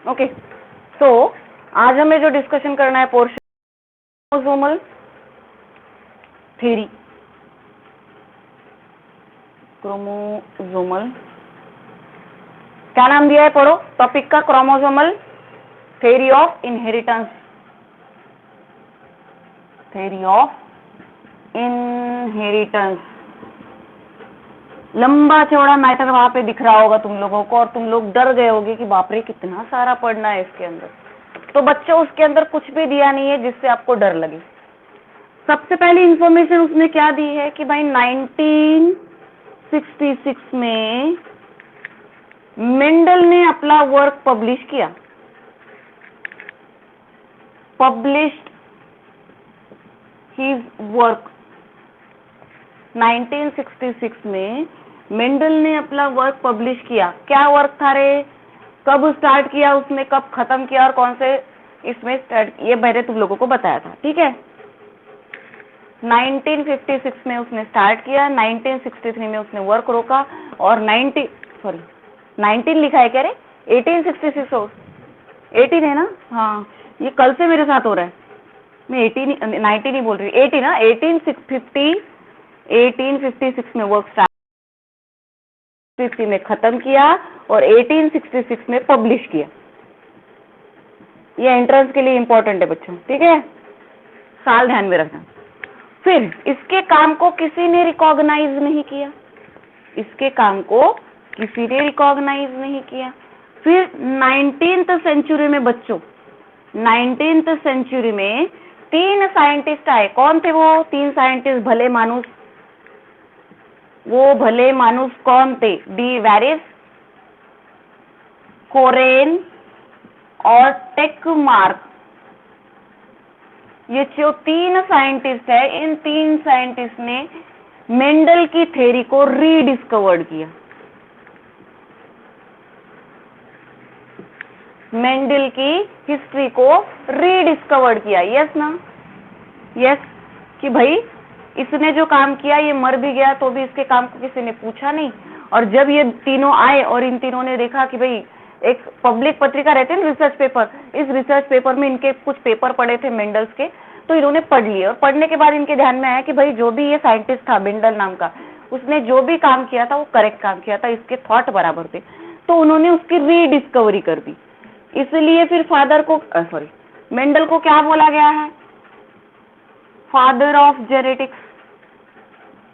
Okay, तो आज हमें जो डिस्कशन करना है पोर्शन क्रोमोसोमल थ्योरी, क्रोमोसोमल क्या नाम दिया है पढ़ो टॉपिक का, chromosomal theory of inheritance, theory of inheritance. लंबा चौड़ा मैटर वहां पे दिख रहा होगा तुम लोगों को और तुम लोग डर गए होगे कि बाप रे कितना सारा पढ़ना है इसके अंदर। तो बच्चों उसके अंदर कुछ भी दिया नहीं है जिससे आपको डर लगे। सबसे पहली इंफॉर्मेशन उसने क्या दी है कि भाई 1966 में मेंडल ने अपना वर्क पब्लिश किया, पब्लिश्ड हिज वर्क। 1966 में मेंडल ने अपना वर्क पब्लिश किया। क्या वर्क था रे, कब स्टार्ट किया उसने, कब खत्म किया और कौन से इसमें स्टार्ट, ये मैंने तुम लोगों को बताया था, ठीक है। 1956 में उसने स्टार्ट किया, 1963 में उसने वर्क रोका और 19 लिखा है क्या रे, 1866 हो, 18 है ना, हाँ ये कल से मेरे साथ हो रहा है, मैं 19 ही बोल रही हूँ, 18 ना, 1856 में वर्क स्टार्ट, 50 में खत्म किया और 1866 में पब्लिश किया। ये एंट्रेंस के लिए इंपॉर्टेंट है बच्चों, ठीक है, साल ध्यान में रखना। फिर इसके काम को किसी ने रिकॉग्नाइज नहीं किया, इसके काम को किसी ने रिकॉग्नाइज नहीं किया। फिर 19th सेंचुरी में बच्चों, 19th सेंचुरी में 3 साइंटिस्ट आए। कौन थे वो 3 साइंटिस्ट भले मानुस, वो भले मानुस कौन थे, डी वेरिस, कोरेन और टेकमार्क। ये जो 3 साइंटिस्ट है, इन 3 साइंटिस्ट ने मेंडल की थ्योरी को रीडिस्कवर्ड किया, मेंडल की हिस्ट्री को रीडिस्कवर्ड किया। यस ना, यस, कि भाई इसने जो काम किया ये मर भी गया तो भी इसके काम को किसी ने पूछा नहीं। और जब ये तीनों आए और इन तीनों ने देखा कि भाई एक पब्लिक पत्रिका रहते हैं रिसर्च पेपर, इस रिसर्च पेपर में इनके कुछ पेपर पढ़े थे मेंडल्स के, तो इन्होंने पढ़ लिए और पढ़ने के बाद इनके ध्यान में आया कि भाई जो भी ये साइंटिस्ट था मेंडल नाम का, उसने जो भी काम किया था वो करेक्ट काम किया था, इसके थॉट बराबर थे, तो उन्होंने उसकी रीडिस्कवरी कर दी। इसलिए फिर फादर को मेंडल को क्या बोला गया है, फादर ऑफ जेनेटिक्स।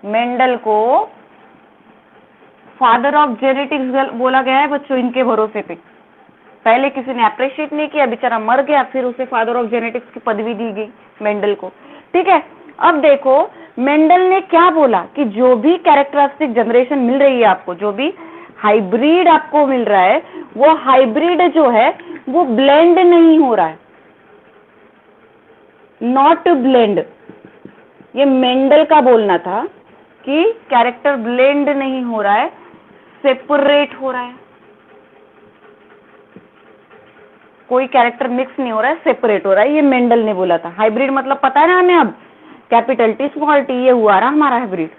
मेंडल को फादर ऑफ जेनेटिक्स बोला गया है बच्चों, इनके भरोसे पे। पहले किसी ने अप्रिशिएट नहीं किया, बेचारा मर गया, फिर उसे फादर ऑफ जेनेटिक्स की पदवी दी गई मेंडल को, ठीक है। अब देखो मेंडल ने क्या बोला कि जो भी कैरेक्टरिस्टिक जनरेशन मिल रही है आपको, जो भी हाइब्रिड आपको मिल रहा है, वो हाइब्रिड जो है वो ब्लेंड नहीं हो रहा है, नॉट ब्लेंड। ये मेंडल का बोलना था कि कैरेक्टर ब्लेंड नहीं हो रहा है, सेपरेट हो रहा है, कोई कैरेक्टर मिक्स नहीं हो रहा है, सेपरेट हो रहा है, ये मेंडल ने बोला था। हाइब्रिड मतलब पता है ना हमें, अब कैपिटल टी स्मॉल टी, ये हुआ ना हमारा हाइब्रिड।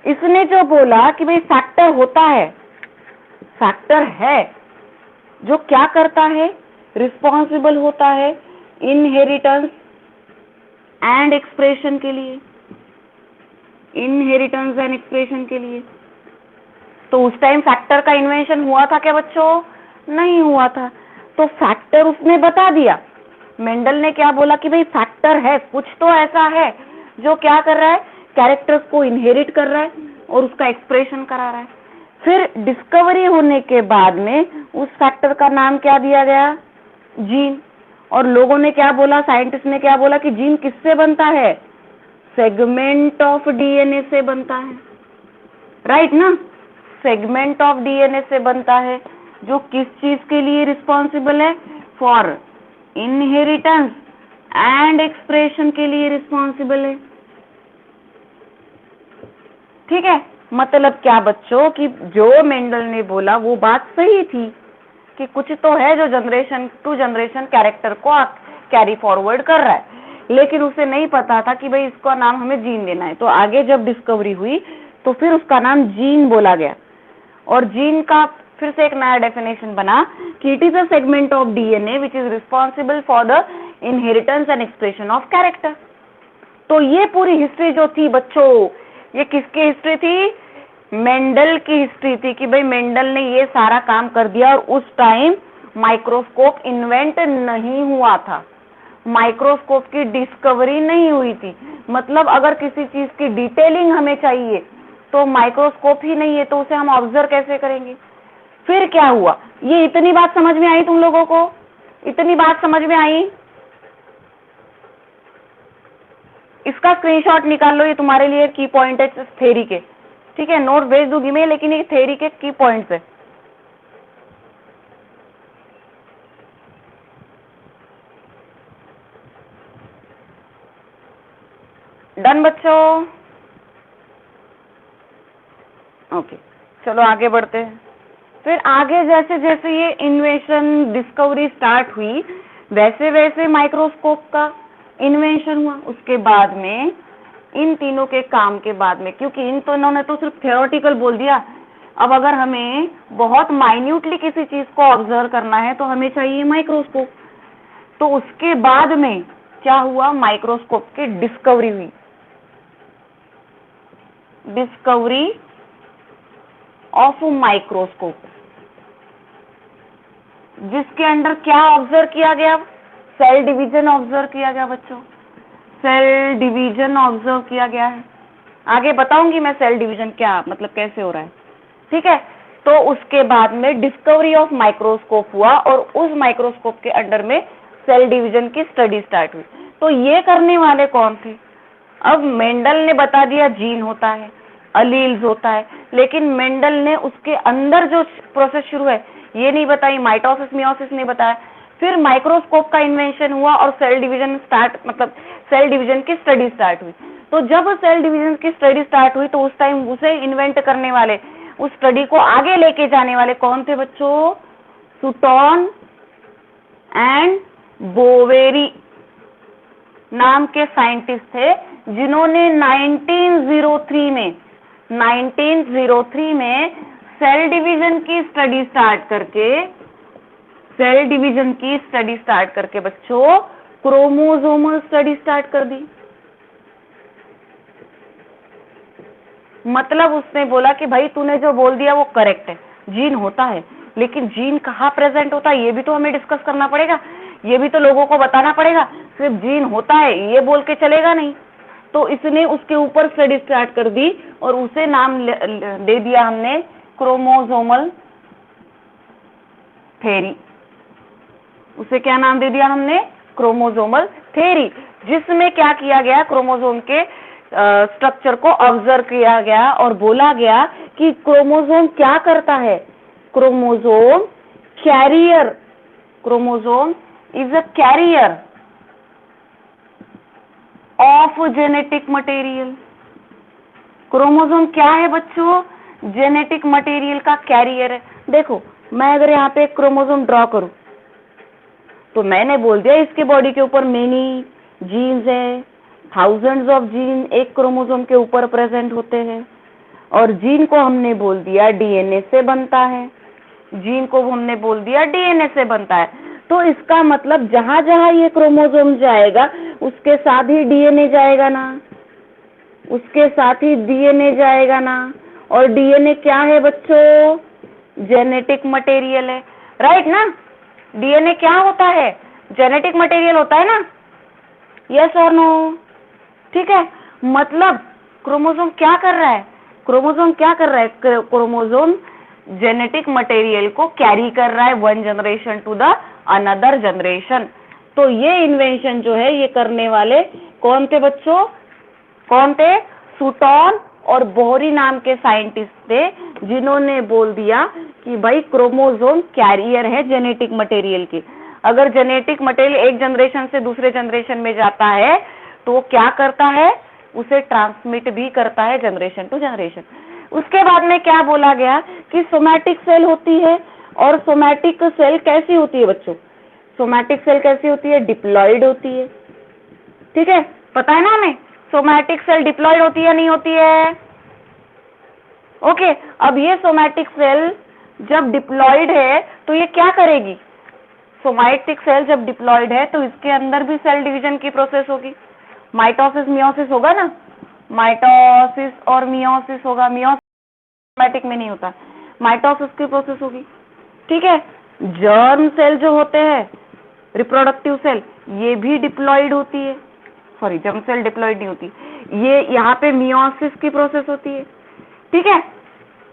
इसने जो बोला कि भाई फैक्टर होता है, फैक्टर है जो क्या करता है, रिस्पॉन्सिबल होता है इनहेरिटेंस एंड एक्सप्रेशन के लिए, इनहेरिटेंस एंड एक्सप्रेशन के लिए। तो उस टाइम फैक्टर का इन्वेंशन हुआ था क्या बच्चों, नहीं हुआ था। तो फैक्टर उसने बता दिया। मेंडल ने क्या बोला कि भाई फैक्टर है, कुछ तो ऐसा है जो क्या कर रहा है, कैरेक्टर्स को इनहेरिट कर रहा है और उसका एक्सप्रेशन करा रहा है। फिर डिस्कवरी होने के बाद में उस फैक्टर का नाम क्या दिया गया, जीन। और लोगों ने क्या बोला, साइंटिस्ट ने क्या बोला कि जीन किससे बनता है, सेगमेंट ऑफ डीएनए से बनता है, राइट ना, सेगमेंट ऑफ डीएनए से बनता है, जो किस चीज के लिए रिस्पॉन्सिबल है, फॉर इनहेरिटेंस एंड एक्सप्रेशन के लिए रिस्पॉन्सिबल है, ठीक है। मतलब क्या बच्चों कि जो मेंडल ने बोला वो बात सही थी कि कुछ तो है जो जनरेशन टू जनरेशन कैरेक्टर को कैरी फॉरवर्ड कर रहा है, लेकिन उसे नहीं पता था कि भाई इसका नाम हमें जीन देना है। तो आगे जब डिस्कवरी हुई तो फिर उसका नाम जीन बोला गया। और जीन का फिर से एक नया डेफिनेशन बना कि it is a segment of DNA which is responsible for the inheritance and expression of character. तो ये पूरी हिस्ट्री जो थी बच्चों, ये किसकी हिस्ट्री थी? मेंडल की हिस्ट्री थी कि भाई मेंडल ने ये सारा काम कर दिया और उस टाइम माइक्रोस्कोप इन्वेंट नहीं हुआ था, माइक्रोस्कोप की डिस्कवरी नहीं हुई थी। मतलब अगर किसी चीज की डिटेलिंग हमें चाहिए तो माइक्रोस्कोप ही नहीं है तो उसे हम ऑब्जर्व कैसे करेंगे? फिर क्या हुआ? ये इतनी बात समझ में आई तुम लोगों को? इतनी बात समझ में आई? इसका स्क्रीनशॉट निकाल लो, ये तुम्हारे लिए की पॉइंट है थ्योरी के, ठीक है? नोट भेज दूंगी मैं, लेकिन ये थ्योरी के की पॉइंट्स है। डन बच्चों? ओके, चलो आगे बढ़ते हैं। फिर आगे जैसे जैसे ये इन्वेंशन डिस्कवरी स्टार्ट हुई वैसे वैसे माइक्रोस्कोप का इन्वेंशन हुआ। उसके बाद में इन तीनों के काम के बाद में, क्योंकि इन तीनों ने तो सिर्फ थियोरेटिकल बोल दिया, अब अगर हमें बहुत माइन्यूटली किसी चीज को ऑब्जर्व करना है तो हमें चाहिए माइक्रोस्कोप। तो उसके बाद में क्या हुआ? माइक्रोस्कोप की डिस्कवरी हुई। डिस्कवरी ऑफ माइक्रोस्कोप, जिसके अंडर क्या ऑब्जर्व किया गया? सेल डिवीजन ऑब्जर्व किया गया बच्चों, सेल डिवीजन ऑब्जर्व किया गया है। आगे बताऊंगी मैं सेल डिवीजन क्या मतलब कैसे हो रहा है, ठीक है? तो उसके बाद में डिस्कवरी ऑफ माइक्रोस्कोप हुआ और उस माइक्रोस्कोप के अंडर में सेल डिवीजन की स्टडी स्टार्ट हुई। तो ये करने वाले कौन थे? अब मेंडल ने बता दिया जीन होता है, अलील्स होता है, लेकिन मेंडल ने उसके अंदर जो प्रोसेस शुरू है ये नहीं बताई, माइटोसिस मियोसिस नहीं बताया। फिर माइक्रोस्कोप का इन्वेंशन हुआ और सेल डिवीजन स्टार्ट मतलब सेल डिवीजन की स्टडी स्टार्ट हुई। तो जब सेल डिवीजन की स्टडी स्टार्ट हुई तो उस टाइम उसे इन्वेंट करने वाले, उस स्टडी को आगे लेके जाने वाले कौन थे बच्चों? सूटॉन एंड बोवेरी नाम के साइंटिस्ट थे, जिन्होंने 1903 में सेल डिवीजन की स्टडी स्टार्ट करके बच्चों क्रोमोसोमल स्टडी स्टार्ट कर दी। मतलब उसने बोला कि भाई तूने जो बोल दिया वो करेक्ट है, जीन होता है, लेकिन जीन कहाँ प्रेजेंट होता है ये भी तो हमें डिस्कस करना पड़ेगा, ये भी तो लोगों को बताना पड़ेगा। सिर्फ जीन होता है ये बोल के चलेगा नहीं। तो इसने उसके ऊपर स्टडी स्टार्ट कर दी और उसे नाम दे दिया हमने क्रोमोसोमल थ्योरी। उसे क्या नाम दे दिया हमने? क्रोमोसोमल थ्योरी, जिसमें क्या किया गया? क्रोमोसोम के स्ट्रक्चर को ऑब्जर्व किया गया और बोला गया कि क्रोमोसोम क्या करता है? Chromosome carrier, chromosome is a carrier of genetic material. Chromosome क्या है बच्चों? जेनेटिक मटेरियल का कैरियर है। देखो मैं अगर यहाँ पे एक क्रोमोसोम ड्रॉ करूं तो मैंने बोल दिया इसके बॉडी के ऊपर मेनी जीन्स है, थाउजेंड्स ऑफ जीन एक क्रोमोसोम के ऊपर प्रेजेंट होते हैं, और जीन को हमने बोल दिया डीएनए से बनता है, जीन को हमने बोल दिया डीएनए से बनता है। तो इसका मतलब जहां जहां ये क्रोमोसोम जाएगा उसके साथ ही डीएनए जाएगा ना, उसके साथ ही डीएनए जाएगा ना। और डीएनए क्या है बच्चों? जेनेटिक मटेरियल है, राइट ना? डीएनए क्या होता है? जेनेटिक मटेरियल होता है ना, यस और नो? ठीक है, मतलब क्रोमोसोम क्या कर रहा है? क्रोमोसोम क्या कर रहा है? क्रोमोसोम जेनेटिक मटेरियल को कैरी कर रहा है one generation to the another generation. तो ये इन्वेंशन जो है ये करने वाले कौन थे बच्चों? कौन थे? सूटॉन और बोहरी नाम के साइंटिस्ट थे, जिन्होंने बोल दिया कि भाई क्रोमोसोम कैरियर है जेनेटिक मटेरियल की। अगर जेनेटिक मटेरियल एक जनरेशन से दूसरे जनरेशन में जाता है तो वो क्या करता है? उसे ट्रांसमिट भी करता है जनरेशन टू जनरेशन। उसके बाद में क्या बोला गया कि सोमैटिक सेल होती है, और सोमैटिक सेल कैसी होती है बच्चों? सोमैटिक सेल कैसी होती है? डिप्लॉइड होती है, ठीक है? पता है ना हमें सोमैटिक सेल डिप्लॉइड होती है नहीं होती है? ओके, अब ये सोमैटिक सेल जब डिप्लॉयड है तो ये क्या करेगी? सोमाइटिक सेल जब डिप्लॉयड है तो इसके अंदर भी सेल डिवीजन की प्रोसेस होगी। माइटोसिस मियोसिस होगा ना, माइटोसिस और मियोसिस होगा। मियोसिस सोमैटिक में नहीं होता, माइटोसिस की प्रोसेस होगी। ठीक है, जर्म सेल जो होते हैं, रिप्रोडक्टिव सेल, ये भी डिप्लॉयड होती है। सॉरी, जर्म सेल डिप्लॉयड नहीं होती, ये यहाँ पे मियोसिस की प्रोसेस होती है। ठीक है,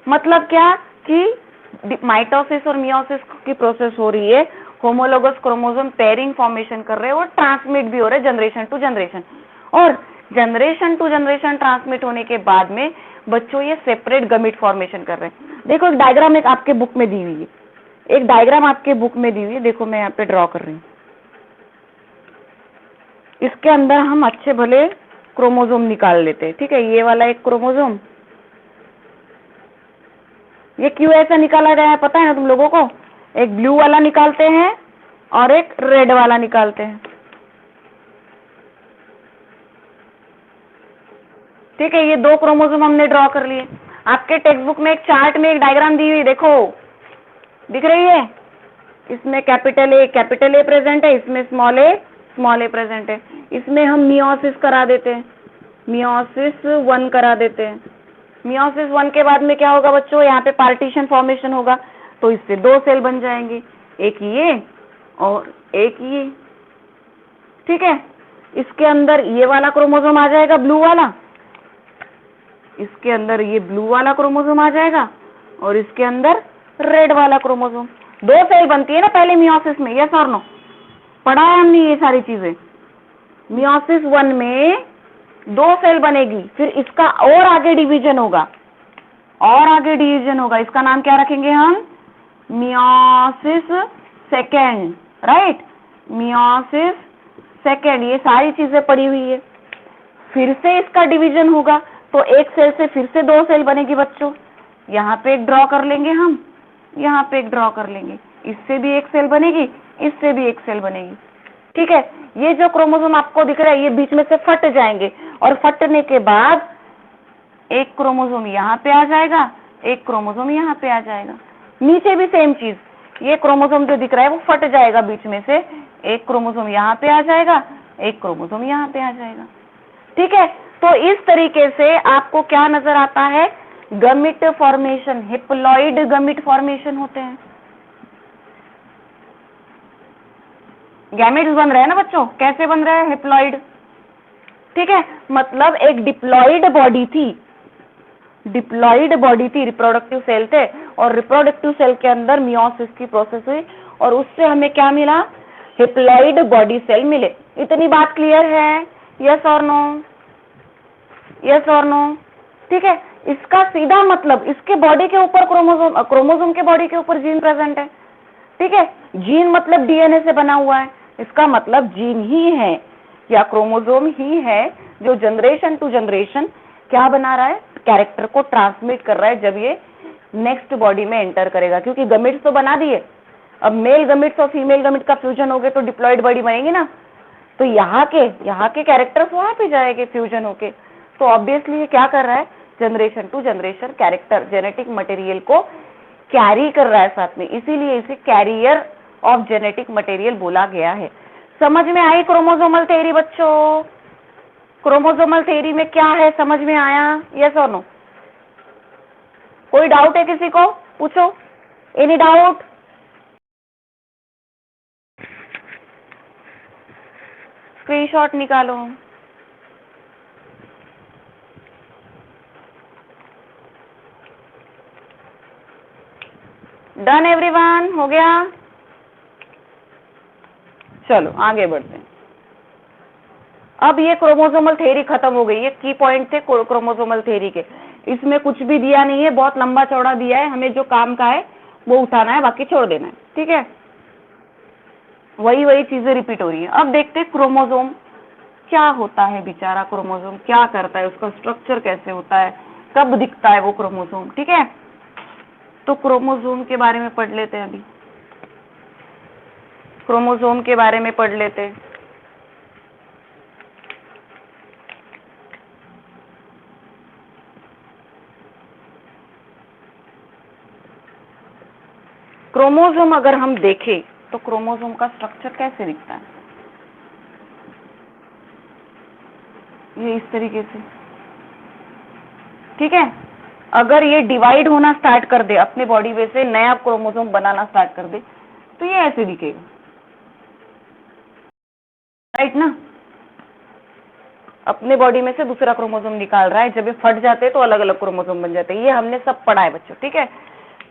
मतलब क्या कि माइटोसिस और मियोसिस की प्रोसेस हो रही है, होमोलोगस क्रोमोसोम पेयरिंग फॉर्मेशन कर रहे हैं और ट्रांसमिट भी हो रहे हैं जनरेशन टू जनरेशन। और जनरेशन टू जनरेशन ट्रांसमिट होने के बाद में बच्चों ये सेपरेट गमिट फॉर्मेशन कर रहे हैं। देखो एक डायग्राम एक आपके बुक में दी हुई है, एक डायग्राम आपके बुक में दी हुई है, देखो मैं यहाँ पे ड्रॉ कर रही हूँ। इसके अंदर हम अच्छे भले क्रोमोसोम निकाल लेते हैं। ठीक है, ये वाला एक क्रोमोसोम, ये क्यों ऐसा निकाला गया है पता है ना तुम लोगों को? एक ब्लू वाला निकालते हैं और एक रेड वाला निकालते हैं। ठीक है, ये दो क्रोमोसोम हमने ड्रॉ कर लिए। आपके टेक्स्ट बुक में एक चार्ट में एक डायग्राम दी हुई, देखो दिख रही है? इसमें कैपिटल ए प्रेजेंट है, इसमें स्मॉल ए प्रेजेंट है। इसमें हम मियोसिस करा देते हैं, मियोसिस 1 करा देते हैं। मियोसिस 1 के बाद में क्या होगा बच्चों? यहाँ पे पार्टीशन फॉर्मेशन होगा, तो इससे 2 सेल बन जाएंगे, एक ये और एक ये। ठीक है, इसके अंदर ये वाला क्रोमोसोम आ जाएगा, ब्लू वाला, इसके अंदर ये ब्लू वाला क्रोमोसोम आ जाएगा और इसके अंदर रेड वाला क्रोमोसोम। 2 सेल बनती है ना पहले मियोसिस में, यस और नो? पढ़ा है हमने ये सारी चीजें। मियोसिस 1 में 2 सेल बनेगी, फिर इसका और आगे डिवीजन होगा, और आगे डिवीजन होगा। इसका नाम क्या रखेंगे हम? Meiosis second, right? Meiosis second, ये सारी चीजें पड़ी हुई है। फिर से इसका डिवीजन होगा, तो एक सेल से फिर से 2 सेल बनेगी बच्चों। यहाँ पे एक ड्रॉ कर लेंगे हम, यहाँ पे एक ड्रॉ कर लेंगे, इससे भी एक सेल बनेगी, इससे भी एक सेल बनेगी। ठीक है, ये जो क्रोमोसोम आपको दिख रहा है ये बीच में से फट जाएंगे और फटने के बाद एक क्रोमोसोम यहाँ पे आ जाएगा, एक क्रोमोसोम यहाँ पे आ जाएगा। नीचे भी सेम चीज, ये क्रोमोसोम जो दिख रहा है वो फट जाएगा बीच में से, एक क्रोमोसोम यहाँ पे आ जाएगा, एक क्रोमोसोम यहाँ पे आ जाएगा। ठीक है, तो इस तरीके से आपको क्या नजर आता है? गमिट फॉर्मेशन, हिप्लॉइड गमिट फॉर्मेशन होते हैं। गैमेट्स बन रहे हैं ना बच्चों, कैसे बन रहे हैं? हिप्लॉइड। ठीक है, मतलब एक डिप्लॉइड बॉडी थी, डिप्लॉइड बॉडी थी, रिप्रोडक्टिव सेल थे और रिप्रोडक्टिव सेल के अंदर मियोसिस की प्रोसेस हुई और उससे हमें क्या मिला? हिप्लॉइड बॉडी सेल मिले। इतनी बात क्लियर है? यस और नो? यस और नो? ठीक है, इसका सीधा मतलब इसके बॉडी के ऊपर क्रोमोसोम, क्रोमोसोम के बॉडी के ऊपर जीन प्रेजेंट है। ठीक है, जीन मतलब डीएनए से बना हुआ है, इसका मतलब जीन ही है या क्रोमोसोम ही है जो जनरेशन टू जनरेशन क्या बना रहा है? कैरेक्टर को ट्रांसमिट कर रहा है जब ये नेक्स्ट बॉडी में एंटर करेगा। क्योंकि गमिट्स तो बना दिए, अब मेल गमिट्स और फीमेल गमिट का फ्यूजन हो गए तो डिप्लॉइड बॉडी बनेगी ना, तो यहाँ के कैरेक्टर्स वहां पे जाएंगे फ्यूजन होके। तो ऑब्वियसली ये क्या कर रहा है? Generation to generation character, genetic material को कैरी कर रहा है साथ में, इसीलिए इसे कैरियर ऑफ जेनेटिक मटेरियल बोला गया है। समझ में आई क्रोमोसोमल थ्योरी बच्चों? क्रोमोसोमल थ्योरी में क्या है, समझ में आया? यस और नो? कोई डाउट है किसी को? पूछो, एनी डाउट? स्क्रीनशॉट निकालो। Done everyone? हो गया? चलो आगे बढ़ते हैं। अब ये क्रोमोसोमल थ्योरी खत्म हो गई, ये की पॉइंट थे क्रोमोसोमल थ्योरी के। इसमें कुछ भी दिया नहीं है, बहुत लंबा चौड़ा दिया है, हमें जो काम का है वो उठाना है, बाकी छोड़ देना है। ठीक है, वही चीजें रिपीट हो रही है। अब देखते हैं क्रोमोसोम क्या होता है, बेचारा क्रोमोसोम क्या करता है, उसका स्ट्रक्चर कैसे होता है, कब दिखता है वो क्रोमोसोम। ठीक है, तो क्रोमोसोम के बारे में पढ़ लेते हैं। अभी क्रोमोसोम के बारे में पढ़ लेते हैं। क्रोमोसोम अगर हम देखें तो क्रोमोसोम का स्ट्रक्चर कैसे दिखता है? ये इस तरीके से, ठीक है। अगर ये डिवाइड होना स्टार्ट कर दे, अपने बॉडी में से नया क्रोमोसोम बनाना स्टार्ट कर दे, तो ये ऐसे दिखेगा, राइट ना। अपने बॉडी में से दूसरा क्रोमोसोम निकाल रहा है, जब ये फट जाते हैं तो अलग अलग क्रोमोसोम बन जाते हैं। ये हमने सब पढ़ा है बच्चों, ठीक है।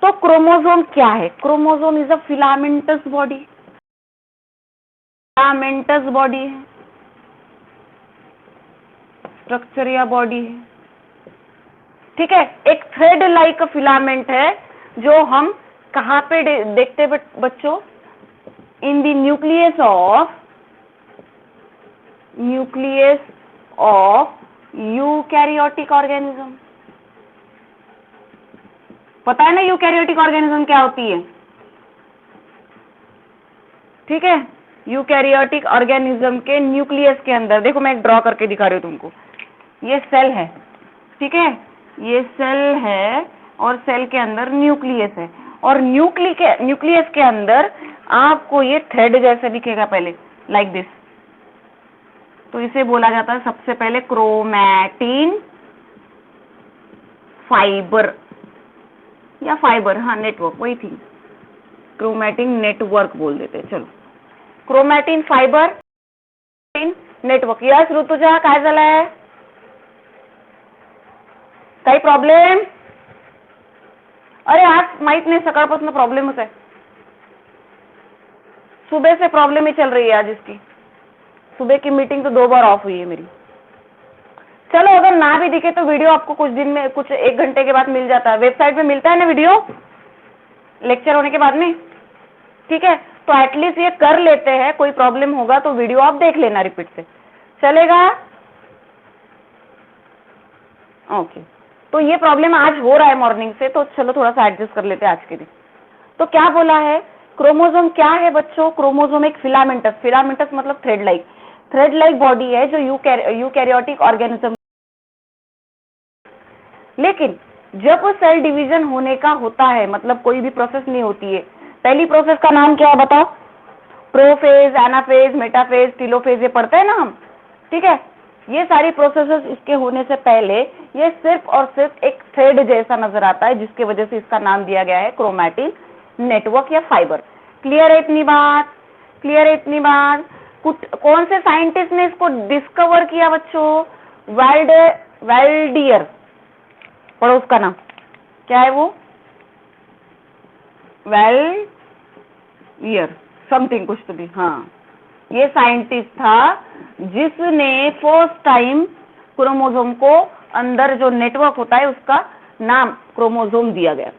तो क्रोमोसोम क्या है? Chromosome is a filamentous body, filamentous body है, स्ट्रक्चर या बॉडी है, ठीक है। एक थ्रेड लाइक फिलामेंट है जो हम कहां पे देखते हैं बच्चों? In the nucleus of eukaryotic organism. पता है ना यूकैरियोटिक ऑर्गेनिज्म क्या होती है, ठीक है। यूकैरियोटिक ऑर्गेनिज्म के न्यूक्लियस के अंदर, देखो मैं एक ड्रॉ करके दिखा रही हूँ तुमको, ये सेल है, ठीक है, ये सेल है और सेल के अंदर न्यूक्लियस है, और न्यूक्लियस के अंदर आपको ये थ्रेड जैसे दिखेगा पहले, लाइक दिस। तो इसे बोला जाता है सबसे पहले क्रोमैटिन फाइबर या फाइबर, हाँ नेटवर्क, वही थी, क्रोमैटिन नेटवर्क बोल देते। चलो, chromatin fibre network. Yes Rutuja, काय झालंय? काही प्रॉब्लेम? अरे आज माहित नाही, सकाळपासून प्रॉब्लेमच आहे, सुबह से प्रॉब्लम ही चल रही है आज इसकी। सुबह की मीटिंग तो 2 बार ऑफ हुई है मेरी। चलो, अगर ना भी दिखे तो वीडियो आपको कुछ दिन में, कुछ 1 घंटे के बाद मिल जाता है, वेबसाइट पे मिलता है ना वीडियो, लेक्चर होने के बाद में, ठीक है। तो एटलीस्ट ये कर लेते हैं, कोई प्रॉब्लम होगा तो वीडियो आप देख लेना रिपीट से, चलेगा? ओके। तो ये प्रॉब्लम आज हो रहा है मॉर्निंग से, तो चलो थोड़ा सा एडजस्ट कर लेते हैं आज के दिन। तो क्या बोला है? क्रोमोसोम क्या है बच्चों? क्रोमोसोम एक फिलामेंटस, फिलामेंटस मतलब थ्रेड लाइक बॉडी है जो यूकैरियोटिक ऑर्गेनिज्म। लेकिन जब सेल डिवीजन होने का होता है, मतलब कोई भी प्रोसेस नहीं होती है, पहली प्रोसेस का नाम क्या है बताओ? प्रोफेज, एनाफेज, मेटाफेज, टेलोफेज, ये पढ़ते हैं ना हम, ठीक है। ये सारी प्रोसेसेस इसके होने से पहले ये सिर्फ और सिर्फ एक थ्रेड जैसा नजर आता है, जिसकी वजह से इसका नाम दिया गया है क्रोमैटिन नेटवर्क या फाइबर। क्लियर है इतनी बात? क्लियर है इतनी बात? कौन से साइंटिस्ट ने इसको डिस्कवर किया बच्चों? वाल्डियर, पढ़ो उसका नाम, क्या है वो? वाल्डियर समथिंग कुछ तो भी, हाँ। ये साइंटिस्ट था जिसने फर्स्ट टाइम क्रोमोसोम को अंदर जो नेटवर्क होता है उसका नाम क्रोमोसोम दिया गया।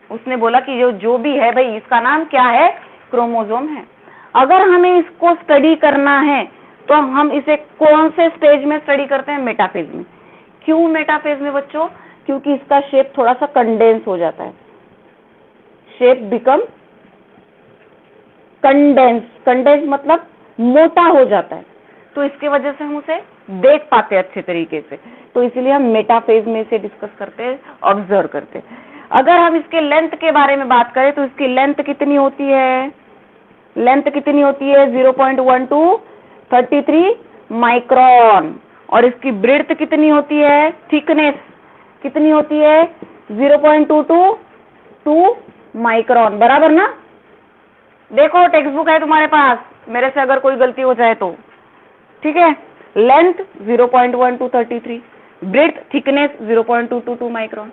उसने बोला कि जो भी है भाई, इसका नाम क्या है? क्रोमोसोम है। अगर हमें इसको स्टडी करना है तो हम इसे कौन से स्टेज में स्टडी करते हैं? मेटाफेज में। क्यों मेटाफेज में बच्चों? क्योंकि इसका शेप थोड़ा सा कंडेंस हो जाता है, शेप बिकम कंडेंस मतलब मोटा हो जाता है, तो इसके वजह से हम उसे देख पाते हैं अच्छे तरीके से, तो इसलिए हम मेटाफेज में से डिस्कस करते हैं, ऑब्जर्व करते हैं। अगर हम इसके लेंथ के बारे में बात करें तो इसकी लेंथ कितनी होती है? लेंथ कितनी होती है? 0.1233 माइक्रोन। और इसकी ब्रेड्थ कितनी होती है? थिकनेस कितनी होती है? 0.222 माइक्रोन, बराबर ना? देखो टेक्स्ट बुक है तुम्हारे पास, मेरे से अगर कोई गलती हो जाए तो, ठीक है। Length 0.1233, breadth thickness 0.222 micron.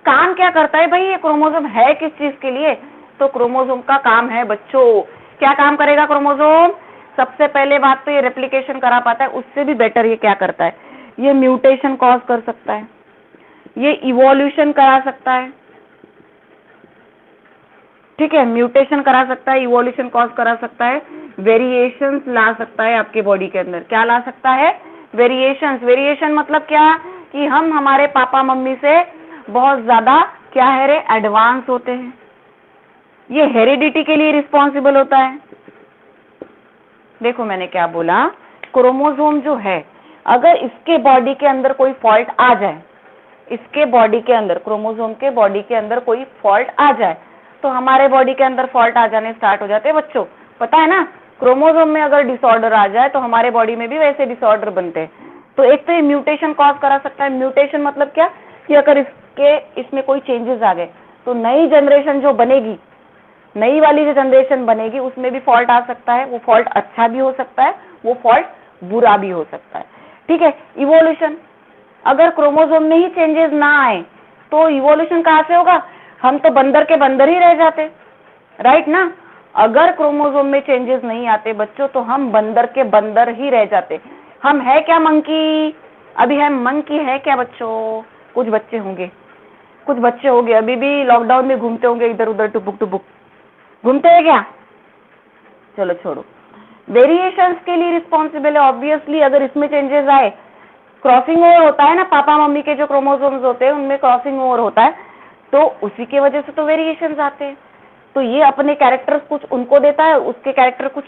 काम क्या करता है भाई ये क्रोमोसोम? है किस चीज के लिए? तो क्रोमोसोम का काम है बच्चों, क्या काम करेगा क्रोमोसोम? सबसे पहले बात तो ये रेप्लिकेशन करा पाता है, उससे भी बेटर ये क्या करता है? ये म्यूटेशन कॉज कर सकता है, ये इवोल्यूशन करा सकता है, ठीक है। म्यूटेशन करा सकता है, इवोल्यूशन कॉज करा सकता है, वेरिएशंस ला सकता है आपके बॉडी के अंदर। क्या ला सकता है? वेरिएशंस। वेरिएशन मतलब क्या? कि हम हमारे पापा मम्मी से बहुत ज्यादा क्या है रे, एडवांस होते हैं। ये हेरिडिटी के लिए रिस्पॉन्सिबल होता है। देखो मैंने क्या बोला, क्रोमोसोम जो है, अगर इसके बॉडी के अंदर कोई फॉल्ट आ जाए, इसके बॉडी के अंदर, क्रोमोसोम के बॉडी के अंदर कोई फॉल्ट आ जाए, तो हमारे बॉडी के अंदर फॉल्ट आ जाने स्टार्ट हो जाते हैं बच्चों, पता है ना। क्रोमोसोम में अगर डिसऑर्डर आ जाए तो हमारे बॉडी में भी वैसे डिसऑर्डर बनते हैं। तो एक तो ये म्यूटेशन कॉज करा सकता है। म्यूटेशन मतलब क्या कि अगर इसमें कोई चेंजेस आ गए तो नई जनरेशन जो बनेगी, नई वाली जो जनरेशन बनेगी उसमें भी फॉल्ट आ सकता है। वो फॉल्ट अच्छा भी हो सकता है, वो फॉल्ट बुरा भी हो सकता है, ठीक है। इवोल्यूशन, अगर क्रोमोसोम में ही चेंजेस ना आए तो इवोल्यूशन कहां से होगा? हम तो बंदर के बंदर ही रह जाते, राइट ना। अगर क्रोमोसोम में चेंजेस नहीं आते बच्चों तो हम बंदर के बंदर ही रह जाते। हम है क्या मंकी? अभी हम मंकी है क्या बच्चों? कुछ बच्चे होंगे, कुछ बच्चे होंगे अभी भी लॉकडाउन में घूमते होंगे इधर उधर, टुपुक टुपुक घूमते हैं क्या? चलो छोड़ो। वेरिएशंस के लिए रिस्पॉन्सिबल है ऑब्वियसली। अगर इसमें चेंजेस आए, क्रॉसिंग ओवर होता है ना, पापा मम्मी के जो क्रोमोसोम्स होते हैं उनमें क्रॉसिंग ओवर होता है, तो उसी की वजह से तो वेरिएशंस आते हैं। तो ये अपने कैरेक्टर्स कुछ उनको देता है, उसके कैरेक्टर कुछ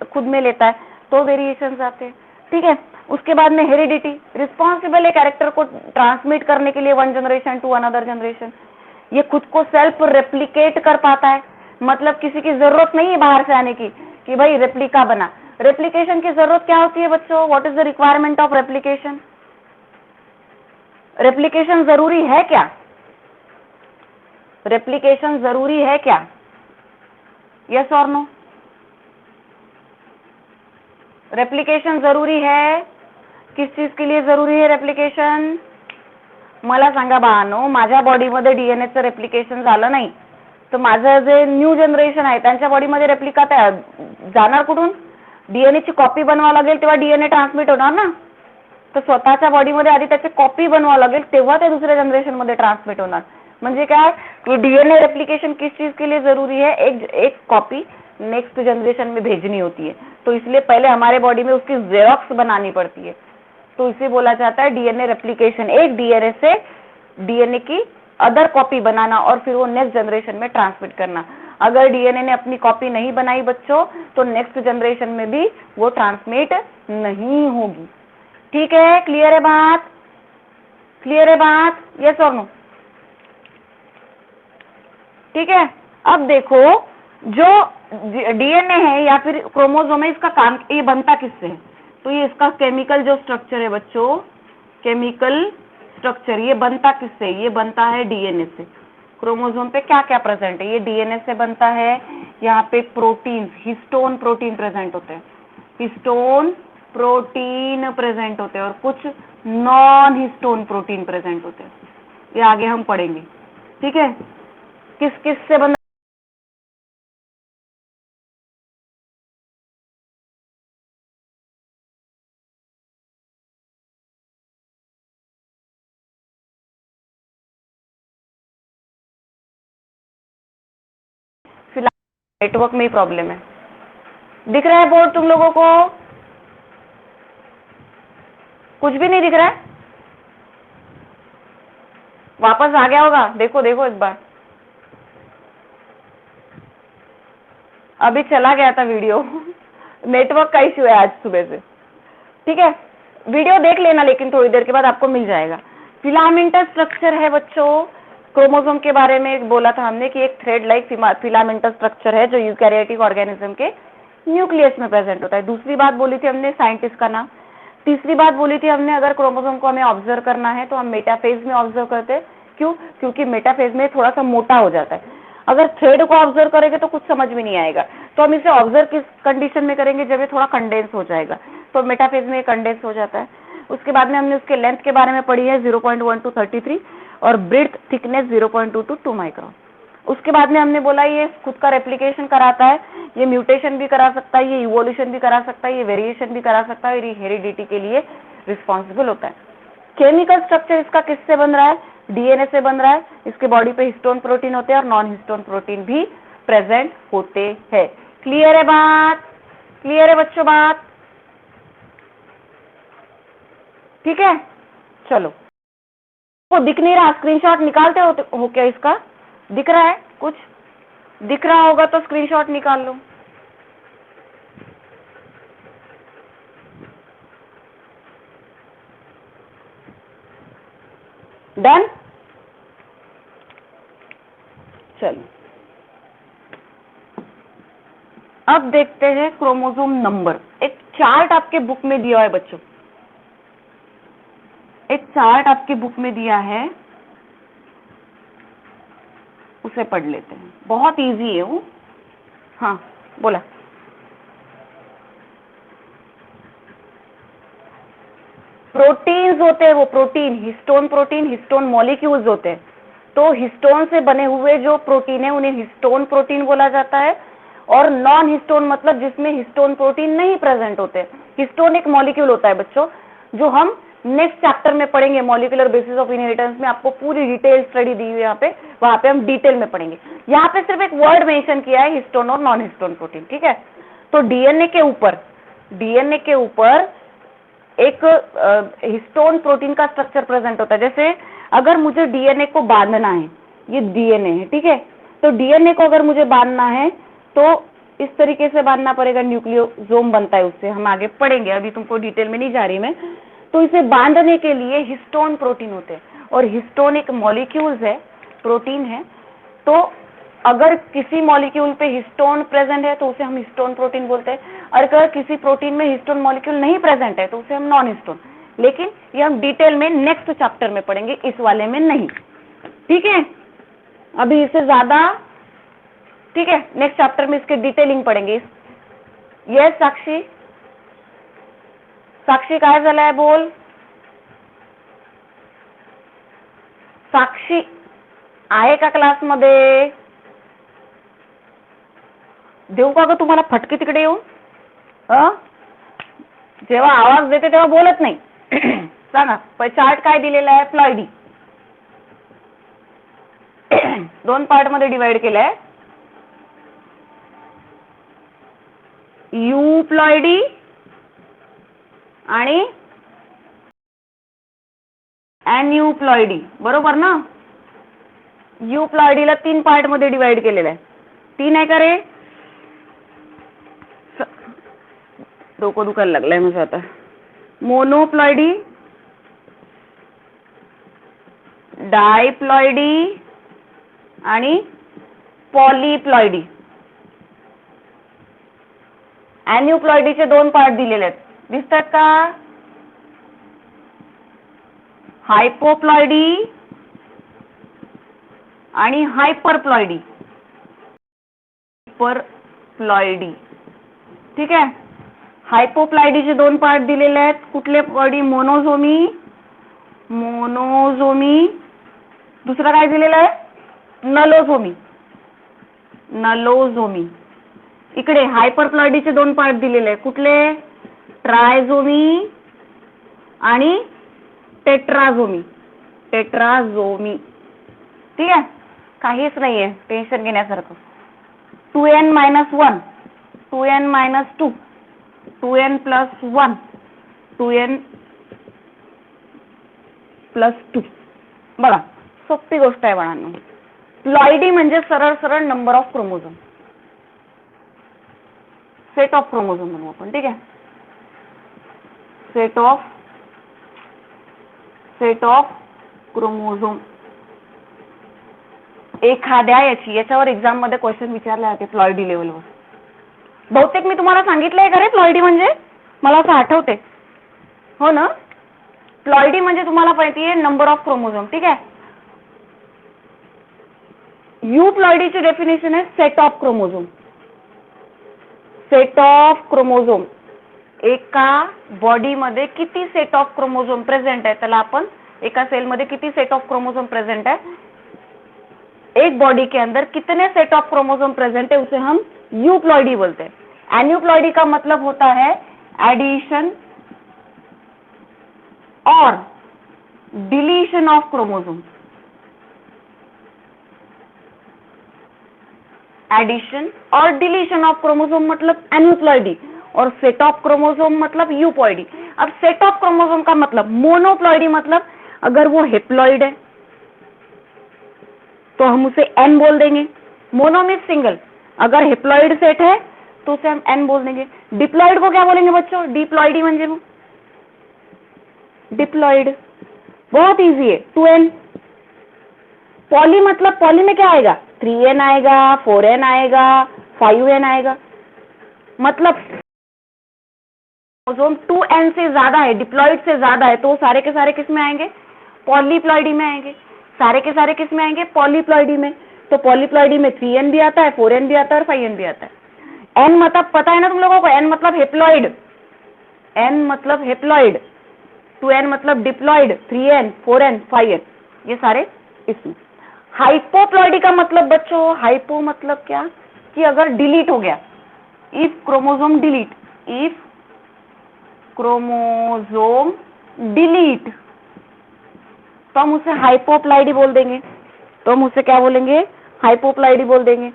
खुद में लेता है, तो वेरिएशंस आते हैं, ठीक है। उसके बाद में हेरिडिटी, रिस्पॉन्सिबल है कैरेक्टर को ट्रांसमिट करने के लिए one generation to another generation. ये खुद को सेल्फ रेप्लिकेट कर पाता है, मतलब किसी की जरूरत नहीं है बाहर से आने की कि भाई रेप्लिका बना। रेप्लिकेशन की जरूरत क्या होती है बच्चों? What is the requirement of replication? Replication जरूरी है क्या? रेप्लिकेशन जरूरी है क्या? यस और नो? रेप्लिकेशन जरूरी है? किस चीज के लिए जरूरी है रेप्लिकेशन? मला सांगा बाळांनो, माझ्या बॉडीमध्ये डीएनएचं रेप्लिकेशन झालं नाही तर माझं जे न्यू जनरेशन आहे त्यांच्या बॉडीमध्ये रेप्लिका जाणार कुठून? डीएनए ची कॉपी बनवावं लागेल तेव्हा डीएनए ट्रान्समिट होणार ना। तर स्वतःच्या बॉडीमध्ये आधी त्याची कॉपी बनवावं लागेल तेव्हा ते दुसऱ्या जनरेशन मध्ये ट्रान्समिट होणार। म्हणजे काय कि डीएनए रेप्लिकेशन किस चीज के लिए जरूरी है? एक कॉपी नेक्स्ट जनरेशन में भेजनी होती है, तो इसलिए पहले हमारे बॉडी में उसकी जेरोक्स बनानी पड़ती है, तो इसे बोला जाता है डीएनए रेप्लिकेशन। एक डीएनए से डीएनए की अदर कॉपी बनाना और फिर वो नेक्स्ट जनरेशन में ट्रांसमिट करना। अगर डीएनए ने अपनी कॉपी नहीं बनाई बच्चों तो नेक्स्ट जनरेशन में भी वो ट्रांसमिट नहीं होगी, ठीक है। क्लियर है बात? क्लियर है बात? यस और नो? ठीक है। अब देखो, जो डीएनए है या फिर क्रोमोसोम है, इसका काम ये बनता किससे है? तो ये इसका केमिकल जो स्ट्रक्चर है बच्चों, केमिकल स्ट्रक्चर ये बनता किससे? ये बनता है डीएनए से। क्रोमोसोम पे क्या क्या प्रेजेंट है? ये डीएनए से बनता है। यहाँ पे प्रोटीन, हिस्टोन प्रोटीन प्रेजेंट होते हैं, हिस्टोन प्रोटीन प्रेजेंट होते हैं और कुछ नॉन हिस्टोन प्रोटीन प्रेजेंट होते हैं। ये आगे हम पढ़ेंगे, ठीक है। किस किस से बना? फिलहाल नेटवर्क में ही प्रॉब्लम है। दिख रहा है बोर्ड तुम लोगों को? कुछ भी नहीं दिख रहा है? वापस आ गया होगा, देखो देखो एक बार। अभी चला गया था वीडियो नेटवर्क का इश्यू है आज सुबह से, ठीक है। वीडियो देख लेना लेकिन थोड़ी देर के बाद आपको मिल जाएगा। फिलामेंटस स्ट्रक्चर है बच्चों। क्रोमोसोम के बारे में बोला था हमने कि एक थ्रेड लाइक फिलामेंटस स्ट्रक्चर है जो यूकैरियोटिक ऑर्गेनिज्म के न्यूक्लियस में प्रेजेंट होता है। दूसरी बात बोली थी हमने साइंटिस्ट का नाम। तीसरी बात बोली थी हमने अगर क्रोमोसोम को हमें ऑब्जर्व करना है तो हम मेटाफेज में ऑब्जर्व करते हैं। क्यों? क्योंकि मेटाफेज में थोड़ा सा मोटा हो जाता है। अगर थ्रेड को ऑब्जर्व करेंगे तो कुछ समझ में नहीं आएगा, तो हम इसे ऑब्जर्व किस कंडीशन में करेंगे? जब ये थोड़ा कंडेंस हो जाएगा, तो मेटाफेज में कंडेंस हो जाता है। उसके बाद में हमने उसके लेंथ के बारे में पढ़ी है 0.1 to 33 और ब्रेड्थ थिकनेस 0.2 to 2 माइक्रोन। उसके बाद में हमने बोला ये खुद का रेप्लिकेशन कराता है, ये म्यूटेशन भी करा सकता है, ये इवोल्यूशन भी करा सकता है, ये वेरिएशन भी करा सकता है और ये हेरिडिटी के लिए रिस्पॉन्सिबल होता है। केमिकल स्ट्रक्चर इसका किससे बन रहा है? डीएनए से बन रहा है। इसके बॉडी पे हिस्टोन प्रोटीन होते हैं और नॉन हिस्टोन प्रोटीन भी प्रेजेंट होते हैं। क्लियर है बात? क्लियर है बच्चों बात? ठीक है, चलो। वो दिख नहीं रहा, स्क्रीनशॉट निकालते हो क्या? इसका दिख रहा है? कुछ दिख रहा होगा तो स्क्रीनशॉट निकाल लो। डन? चलो अब देखते हैं क्रोमोसोम नंबर। एक चार्ट आपके बुक में दिया है बच्चों, एक चार्ट आपकी बुक में दिया है, उसे पढ़ लेते हैं, बहुत इजी है वो। हाँ बोला। प्रोटीन्स होते हैं वो, protein, histone protein, histone molecules होते हैं। तो हिस्टोन से बने हुए जो प्रोटीन है उन्हें हिस्टोन प्रोटीन बोला जाता है, और नॉन हिस्टोन मतलब जिसमें हिस्टोन प्रोटीन नहीं प्रेजेंट होते। हिस्टोन एक मॉलिक्यूल होता है बच्चों, जो हम नेक्स्ट चैप्टर में पढ़ेंगे, मॉलिक्यूलर बेसिस ऑफ इनहेरिटेंस में आपको पूरी डिटेल स्टडी दी हुई है यहाँ पे, वहां पे हम डिटेल में पढ़ेंगे। यहाँ पे सिर्फ एक वर्ड मेंशन किया है, हिस्टोन और नॉन हिस्टोन प्रोटीन, ठीक है। तो डीएनए के ऊपर एक हिस्टोन प्रोटीन का स्ट्रक्चर प्रेजेंट होता है। जैसे अगर मुझे डीएनए को बांधना है, ये डीएनए है, ठीक है, तो डीएनए को अगर मुझे बांधना है तो इस तरीके से बांधना पड़ेगा, न्यूक्लियोसोम बनता है उससे, हम आगे पढ़ेंगे, अभी तुमको डिटेल में नहीं जा रही मैं। तो इसे बांधने के लिए हिस्टोन प्रोटीन होते हैं, और हिस्टोन एक मॉलिक्यूल्स है, प्रोटीन है। तो अगर किसी मॉलिक्यूल पे हिस्टोन प्रेजेंट है तो उसे हम हिस्टोन प्रोटीन बोलते हैं, और अगर किसी प्रोटीन में हिस्टोन मॉलिक्यूल नहीं प्रेजेंट है तो उसे हम नॉन हिस्टोन। लेकिन ये हम डिटेल में नेक्स्ट चैप्टर में पढ़ेंगे, इस वाले में नहीं, ठीक है। अभी इससे ज्यादा, ठीक है, नेक्स्ट चैप्टर में इसके डिटेलिंग पढ़ेंगे। यस साक्षी, साक्षी काय झालाय बोल। साक्षी आहे का क्लासमध्ये? देऊ का ग तुम्हाला फटके तिकडे येऊन? जेव्हा आवाज देते तेव्हा बोलत नाही. सांगा चार्ट काय दिलेला आहे? प्लॉइडी. दोन पार्ट मध्ये डिवाइड केलाय. यूप्लॉइडी आणि एन्यूप्लॉइडी, बरोबर ना? यूप्लॉइडीला 3 पार्ट मध्ये डिवाइड केलेलं आहे. 3 आहे का रे? डोकं दुखायला लागलंय माझं आता. मोनोप्लॉइडी, डायप्लॉइडी आणि पॉलीप्लॉइडी. एन्यूप्लॉइडीचे 2 पार्ट दिलेले आहेत, दिसतात का? हायपोप्लॉइडी आणि हायपरप्लॉइडी. हायपरप्लॉइडी, ठीक आहे. हायपोप्लॉइडीचे 2 पार्ट दिलेले आहेत. कुठले प्लॉइडी? मोनोझोमी, मोनोझोमी. दुसरा काय दिलेला आहे? नलोझोमी, नलोझोमी. इकडे हायपरप्लॉइडीचे 2 पार्ट दिलेले आहेत. कुठले? ट्रायझोमी आणि टेट्राझोमी, टेट्राझोमी. ठीक आहे, काहीच नाहीये टेन्शन घेण्यासारखं. 2n-1, 2n-2, 2n+1, 2n+2. बघा सोपी गोष्ट आहे बाळांनो. प्लॉइडी म्हणजे सरळ सरळ number of chromosome, set of chromosome म्हणू आपण, ठीक आहे. Set of chromosome. एखाद्या याच्यावर एक्झाम मध्ये क्वेश्चन विचारले जाते प्लॉइडी लेवलवर. बहुतेक मी तुम्हाला सांगितलंय का रे प्लॉइडी म्हणजे? मला असं आठवते, हो ना? प्लॉइडी म्हणजे तुम्हाला माहितीये नंबर ऑफ क्रोमोझोम, ठीक आहे. यूप्लॉइडीची डेफिनेशन आहे set of chromosome. Set of chromosome, एका बॉडी मध्ये किती सेट ऑफ क्रोमोझोम प्रेजेंट है, त्याला अपन एका सेल मध्ये किती सेट ऑफ क्रोमोझोम प्रेजेंट है, एक बॉडी के अंदर कितने सेट ऑफ क्रोमोझोम प्रेजेंट है, उसे हम यूप्लॉइडी बोलते हैं. एन्यूप्लॉइडी का मतलब होता है एडिशन और डिलीशन ऑफ क्रोमोझोम. एडिशन और डिलीशन ऑफ क्रोमोझोम मतलब एन्यूप्लॉइडी, और सेट ऑफ क्रोमोझोम मतलब यूप्लॉइडी. अब सेट ऑफ क्रोमोझोम का मतलब, मोनोप्लॉइडी मतलब अगर वो हेप्लॉइड है तो हम उसे एन बोल देंगे. मोनो मीन्स सिंगल, अगर हेप्लॉइड सेट है तो उसे हम एन बोल देंगे. डिप्लॉइड को क्या बोलेंगे बच्चों? डिप्लॉइडी म्हणजे वो डिप्लॉइड, बहुत इजी है. 2n. पॉली मतलब पॉली में क्या आएगा? 3n आएगा, 4n आएगा, 5n आएगा. मतलब क्रोमोसोम 2n से ज्यादा है, डिप्लॉइड से ज्यादा है, तो सारे के सारे किस में आएंगे? पॉलीप्लॉइडी में आएंगे। सारे के सारे किस में आएंगे? पॉलीप्लॉइडी में। तो पॉलीप्लॉइडी में 3n भी आता है, 4n भी आता है और 5n भी आता है। n मतलब पता है ना तुम लोगों को? n मतलब हेप्लॉइड, n मतलब हेप्लॉइड, 2n मतलब डिप्लॉइड, 3n 4n 5n, ये सारे इसमें। हाइपोप्लॉइडी का मतलब बच्चों, हाइपो मतलब क्या? कि अगर डिलीट हो गया, if chromosome delete, if chromosome delete, तो हम उसे हाइपोप्लॉइडी बोल देंगे। तो हम उसे क्या बोलेंगे? हाइपोप्लॉइडी बोल देंगे।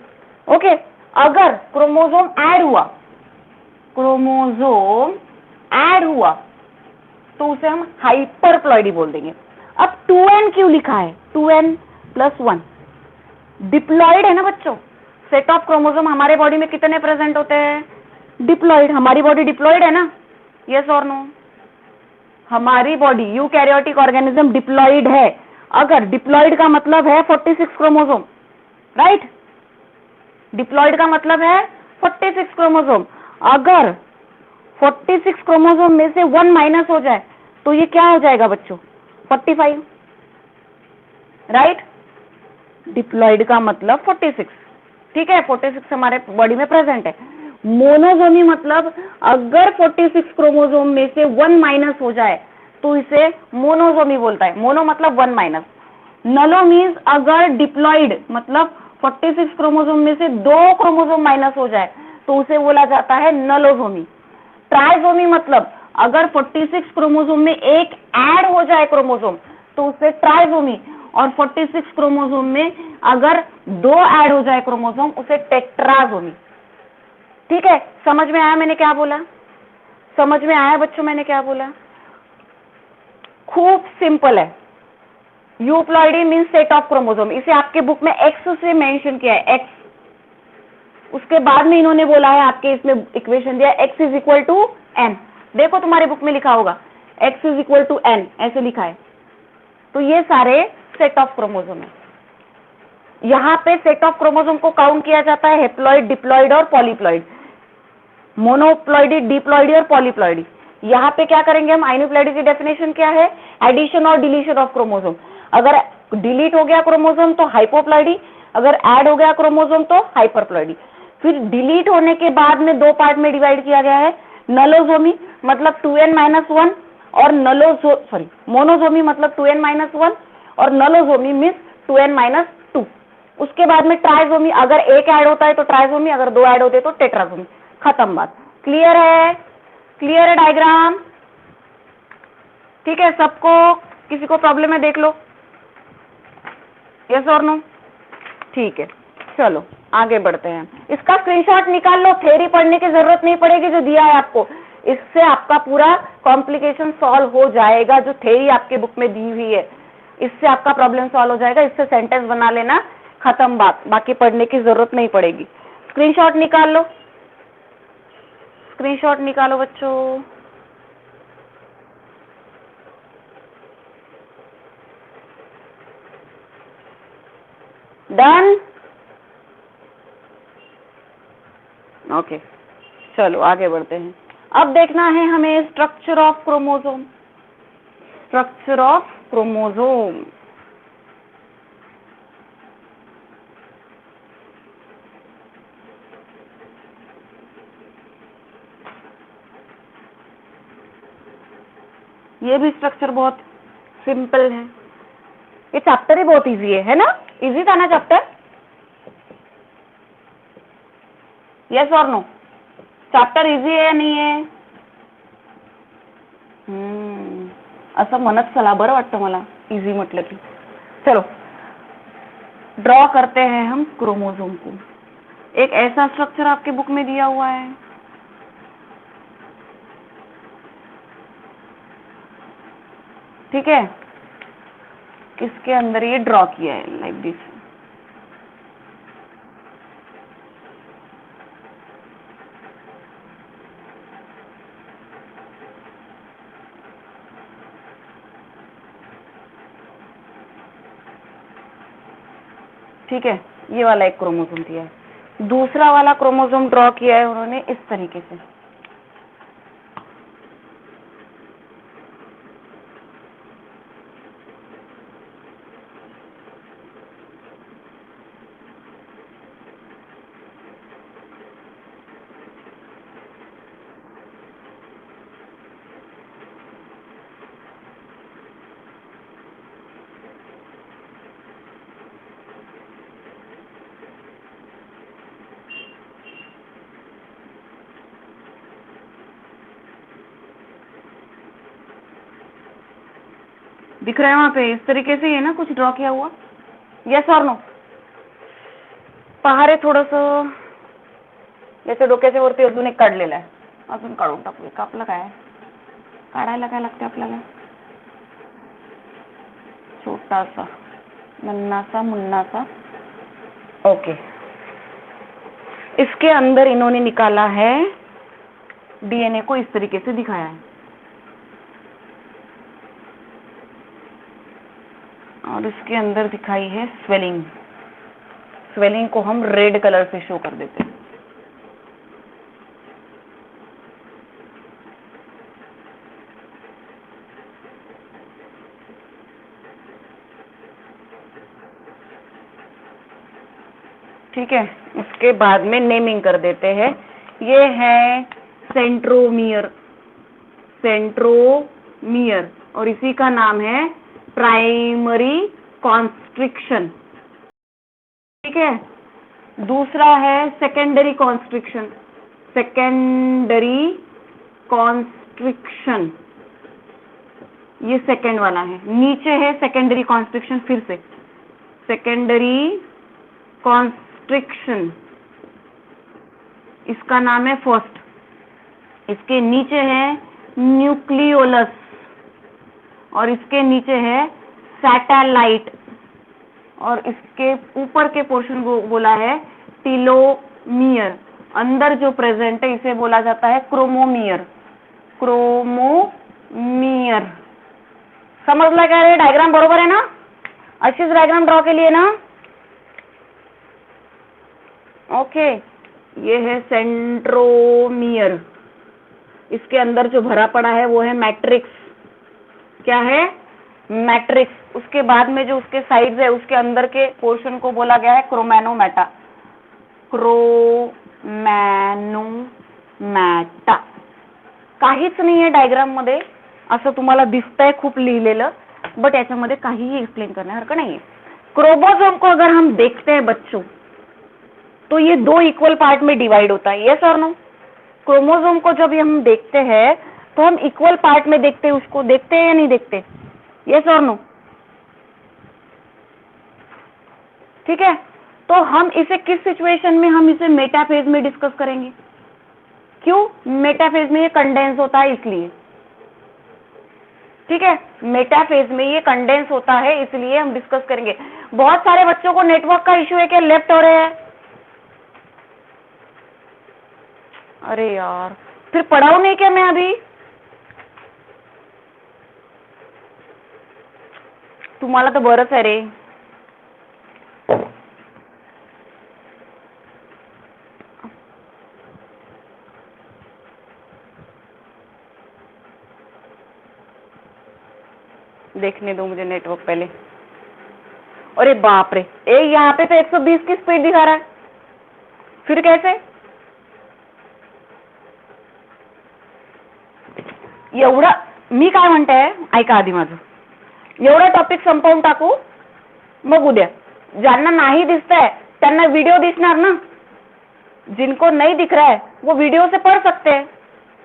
ओके। अगर क्रोमोसोम ऐड हुआ, क्रोमोसोम ऐड हुआ, तो उसे हम हाइपरप्लॉइडी बोल देंगे। अब 2n क्यों लिखा है? 2n + 1 डिप्लॉइड है ना बच्चों। सेट ऑफ क्रोमोसोम हमारे बॉडी में कितने प्रेजेंट होते हैं? डिप्लॉइड। हमारी बॉडी डिप्लॉइड है ना? यस और नो? हमारी बॉडी यूकैरियोटिक ऑर्गेनिज्म डिप्लॉइड है। अगर डिप्लॉइड का मतलब है 46 क्रोमोसोम, राइट? डिप्लॉइड का मतलब है 46 क्रोमोसोम। अगर 46 क्रोमोसोम में से 1 माइनस हो जाए तो ये क्या हो जाएगा बच्चों? 45, राइट? डिप्लॉइड का मतलब 46, ठीक है? 46 हमारे बॉडी में प्रेजेंट है। मोनोजोमी मतलब अगर 46 क्रोमोसोम में से 1 माइनस हो जाए तो इसे मोनोजोमी बोलता है। मोनो मतलब 1 माइनस। नलो मीन्स अगर डिप्लॉइड मतलब 46 क्रोमोसोम में से 2 क्रोमोसोम माइनस हो जाए तो उसे बोला जाता है नलोजोमी। ट्राइजोमी मतलब अगर 46 क्रोमोसोम में एक ऐड हो जाए क्रोमोसोम तो उसे ट्राइजोमी, और 46 क्रोमोसोम में अगर 2 ऐड हो जाए क्रोमोसोम उसे टेट्राजोमी। ठीक है? समझ में आया मैंने क्या बोला? समझ में आया बच्चों मैंने क्या बोला? खूब सिंपल है। Euploidy means set of chromosome. इसे आपके बुक में एक्स से मेंशन किया है, एक्स। उसके बाद में इन्होंने बोला है, आपके इसमें इक्वेशन दिया x = n। देखो तुम्हारे बुक में लिखा होगा x = n, ऐसे लिखा है। तो ये सारे सेट ऑफ क्रोमोसोम है। यहाँ पे सेट ऑफ क्रोमोसोम को काउंट किया जाता है हेप्लॉइड, डिप्लॉइड और पॉलीप्लॉइड, मोनोप्लॉइडी, डिप्लॉइडी और पॉलीप्लॉइडी। यहाँ पे क्या करेंगे हम? आइनोप्लॉइडी की डेफिनेशन क्या है? एडिशन और डिलीशन ऑफ क्रोमोसोम। अगर डिलीट हो गया क्रोमोसोम तो हाइपोप्लॉइडी, अगर ऐड हो गया क्रोमोसोम तो हाइपरप्लॉइडी। फिर डिलीट होने के बाद में 2 पार्ट में डिवाइड किया गया है। नलोजोमी मतलब 2n-1 और मोनोजोमी मतलब 2n-1 और नलोजोमी मीन्स 2n-2। उसके बाद में ट्राइजोमी, अगर एक ऐड होता है तो ट्राइजोमी, अगर 2 ऐड होते तो टेट्राजोमी। खत्म बात। क्लियर है? क्लियर है डायग्राम? ठीक है सबको? किसी को प्रॉब्लम है देख लो, यस और नो? ठीक है, चलो आगे बढ़ते हैं। इसका स्क्रीनशॉट निकाल लो, थ्योरी पढ़ने की जरूरत नहीं पड़ेगी जो दिया है आपको। इससे आपका पूरा कॉम्प्लिकेशन सॉल्व हो जाएगा। जो थ्योरी आपके बुक में दी हुई है इससे आपका प्रॉब्लम सॉल्व हो जाएगा। इससे सेंटेंस बना लेना, खत्म बात। बाकी पढ़ने की जरूरत नहीं पड़ेगी। स्क्रीनशॉट निकाल लो, स्क्रीनशॉट निकालो बच्चों। डन? ओके, चलो आगे बढ़ते हैं। अब देखना है हमें structure of chromosome. Structure of chromosome, ये भी स्ट्रक्चर बहुत सिंपल है। ये चैप्टर ही बहुत इजी है ना? इजी था ना चैप्टर? यस और नो? चॅप्टर इझी आहे या नाही आहे? असं म्हणत चला, बरं वाटतं मला इजी म्हटलं की। चलो ड्रॉ करते हैं हम क्रोमोसोम को। एक ऐसा स्ट्रक्चर आपके बुक में दिया हुआ है, ठीक है? इसके अंदर ये ड्रॉ किया है लाइक दिस। ठीक है, ये वाला एक क्रोमोसोम दिया है। दूसरा वाला क्रोमोसोम ड्रॉ किया है उन्होंने इस तरीके से। दिख रहा है वहां पे इस तरीके से, ये ना कुछ ड्रॉ किया हुआ, येस और नो? पहारे थोडस याच्या डोक्याच्या वरती अजून एक काढलेला आहे, अजून काढून टाकू. आपलं काय काढायला काय लागते आपल्याला? छोटासा नन्नासा मुन्नासा. ओके, इसके अंदर इन्होंने निकाला है डीएनए को, इस तरीके से दिखाया है और इसके अंदर दिखाई है स्वेलिंग. स्वेलिंग को हम रेड कलर से शो कर देते हैं. ठीक है, उसके बाद में नेमिंग कर देते हैं. ये है सेंट्रोमियर, सेंट्रोमियर, और इसी का नाम है प्राइमरी कॉन्स्ट्रिक्शन. ठीक है, दूसरा है सेकेंडरी कॉन्स्ट्रिक्शन. सेकेंडरी कॉन्स्ट्रिक्शन ये सेकेंड वाला है. नीचे है सेकेंडरी कॉन्स्ट्रिक्शन, फिर से सेकेंडरी कॉन्स्ट्रिक्शन, इसका नाम है फर्स्ट. इसके नीचे है न्यूक्लियोलस और इसके नीचे है सैटेलाइट और इसके ऊपर के पोर्शन को बोला है टीलोमियर. अंदर जो प्रेजेंट है इसे बोला जाता है क्रोमोमियर. क्रोमोमियर समजला क्या रे? डायग्राम बरोबर है ना? अशीच डायग्राम ड्रॉ केली आहे ना? ओके, ये है सेंट्रोमियर. इसके अंदर जो भरा पड़ा है वो है मैट्रिक्स. क्या है? मैट्रिक्स. उसके बाद में जो उसके साइड्स है उसके अंदर के पोर्शन को बोला गया है क्रोमैनोमैटा. क्रोमॅनोमॅटा. काहीच नाही आहे डायग्राम मध्ये, असं तुम्हाला दिसतंय खूप लिहिलेलं, बट याच्यामध्ये काहीही एक्सप्लेन करण्यासारखं नाहीये. क्रोमोसोम को अगर हम देखते हैं बच्चों तो ये दो इक्वल पार्ट में डिवाइड होता है. यस और नो? क्रोमोसोम को जब हम देखते हैं तो हम इक्वल पार्ट में देखते हैं, उसको देखते हैं या नहीं देखते? यस और नो? ठीक है, तो हम इसे किस सिचुएशन में, हम इसे मेटाफेज में डिस्कस करेंगे. क्यों? मेटाफेज में ये कंडेंस होता है इसलिए. ठीक है, मेटाफेज में ये कंडेंस होता है इसलिए हम डिस्कस करेंगे. बहुत सारे बच्चों को नेटवर्क का इश्यू है क्या? लेफ्ट हो रहे हैं? अरे यार, फिर पढ़ाऊं नहीं क्या मैं अभी? तुम्हाला तर बरंच आहे रे. देखने दो मुझे नेटवर्क पहले. अरे बाप रे, यहाँ पे तो 120 की स्पीड दिखा रहा है, फिर कैसे? एवढं मी काय म्हणते, ऐका आधी माझं. एवढा टॉपिक संपवून टाकू, मग उद्या ज्यांना नहीं दिसता है त्यांना वीडियो दिसणार ना. जिनको नहीं दिख रहा है वो वीडियो से पढ़ सकते हैं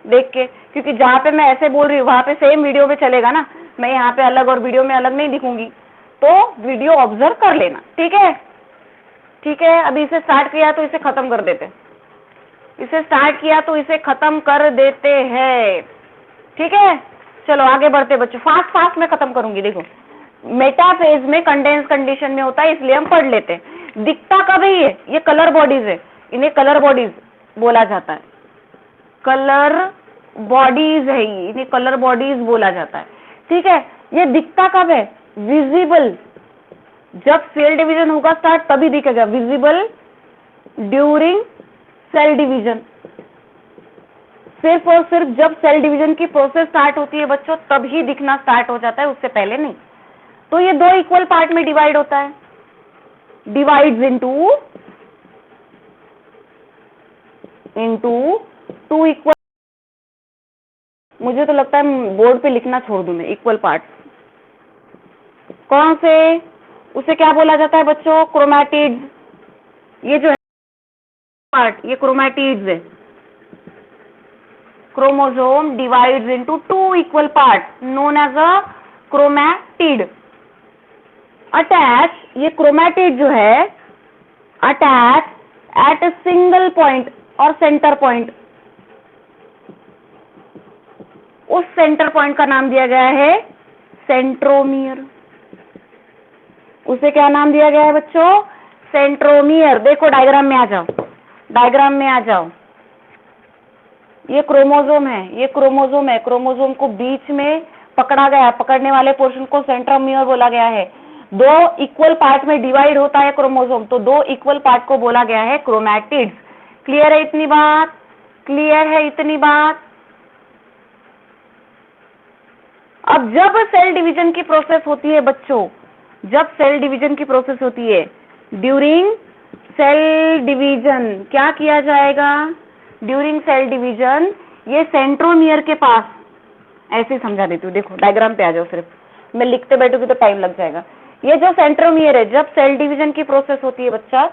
देख के, क्योंकि जहाँ पे मैं ऐसे बोल रही हूँ वहां पे सेम वीडियो में चलेगा ना. मैं यहाँ पे अलग और वीडियो में अलग नहीं दिखूंगी, तो वीडियो ऑब्जर्व कर लेना. ठीक है? ठीक है, अभी इसे स्टार्ट किया तो इसे खत्म कर देते. इसे स्टार्ट किया तो इसे खत्म कर देते हैं. ठीक है, चलो आगे बढ़ते बच्चों. फास्ट फास्ट में खत्म करूंगी. देखो, मेटाफेज में कंडेंस कंडीशन में होता है इसलिए हम पढ़ लेते हैं. दिखता कब है ये कलर बॉडीज है, इन्हें कलर बॉडीज बोला जाता है. कलर बॉडीज है, इन्हें कलर बॉडीज बोला जाता है. ठीक है, ये दिखता कब है? विजिबल. जब सेल डिवीजन होगा स्टार्ट तभी दिखेगा. Visible during cell division. सिर्फ और सिर्फ जब सेल डिवीजन की प्रोसेस स्टार्ट होती है बच्चों तब ही दिखना स्टार्ट हो जाता है, उससे पहले नहीं। तो ये दो इक्वल पार्ट में डिवाइड होता है, डिवाइड्स इनटू टू इक्वल, मुझे तो लगता है बोर्ड पे लिखना छोड़ दूं मैं, इक्वल पार्ट। कौन से? उसे क्या बोला जाता है बच्चों? क्रोमैटिड्स। ये जो है पार्ट, ये क्रोमैटिड्स है। Chromosome divides into two equal part known as a chromatid. Attach, ये क्रोमैटिड जो है attach at a single point और सेंटर पॉइंट। उस सेंटर पॉइंट का नाम दिया गया है सेंट्रोमियर। उसे क्या नाम दिया गया है बच्चों? सेंट्रोमियर। देखो डायग्राम में आ जाओ, डायग्राम में आ जाओ। ये क्रोमोसोम है, ये क्रोमोसोम है। क्रोमोसोम को बीच में पकड़ा गया, पकड़ने वाले पोर्शन को सेंट्रोमियर बोला गया है। दो इक्वल पार्ट में डिवाइड होता है क्रोमोसोम, तो दो इक्वल पार्ट को बोला गया है क्रोमैटिड्स। क्लियर है इतनी बात? क्लियर है इतनी बात? अब जब सेल डिवीजन की प्रोसेस होती है बच्चों, जब सेल डिवीजन की प्रोसेस होती है, ड्यूरिंग सेल डिवीजन क्या किया जाएगा? ड्यूरिंग सेल डिवीजन ये सेंट्रोमियर के पास, ऐसे समझा देती हूँ, देखो डायग्राम पे आ जाओ, सिर्फ मैं लिखते बैठूंगी तो टाइम लग जाएगा। ये जो सेंट्रोमियर है, जब सेल डिवीजन की प्रोसेस होती है बच्चा,